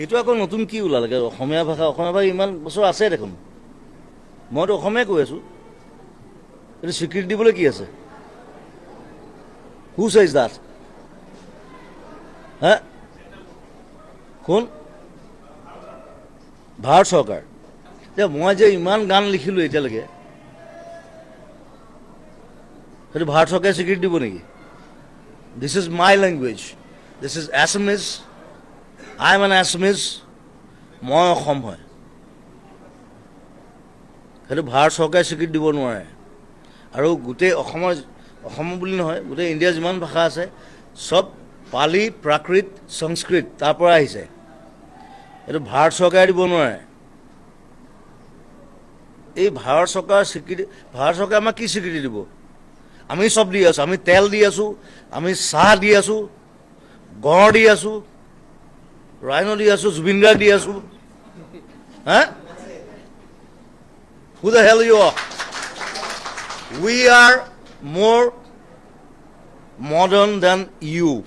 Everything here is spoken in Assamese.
সেইটো আকৌ নতুন কি ওলালে অসমীয়া ভাষা ইমান বছৰ আছে দেখোন মইতো অসমীয়াই কৈ আছোঁ এইটো স্বীকৃতি দিবলৈ কি আছে হু চেজ দাট হা কোন ভাৰত চৰকাৰ এতিয়া মই যে ইমান গান লিখিলোঁ এতিয়ালৈকে সেইটো ভাৰত চৰকাৰে স্বীকৃতি দিব নেকি this is my language this is Assamese I am N Assamese মই অসম হয় সেইটো ভাৰত চৰকাৰে স্বীকৃতি দিব নোৱাৰে আৰু গোটেই অসম বুলি নহয় গোটেই ইণ্ডিয়াৰ যিমান ভাষা আছে চব পালি প্ৰাকৃত সংস্কৃত তাৰ পৰা আহিছে এইটো ভাৰত চৰকাৰে দিব নোৱাৰে এই ভাৰত চৰকাৰে আমাক কি স্বীকৃতি দিব আমি চব দি আছোঁ আমি তেল দি আছোঁ আমি চাহ দি আছোঁ গড় দি আছোঁ ৰাইনো দি আছোঁ জুবিন গাৰ্গ দি আছোঁ হা Who the hell you are? We are more modern than you.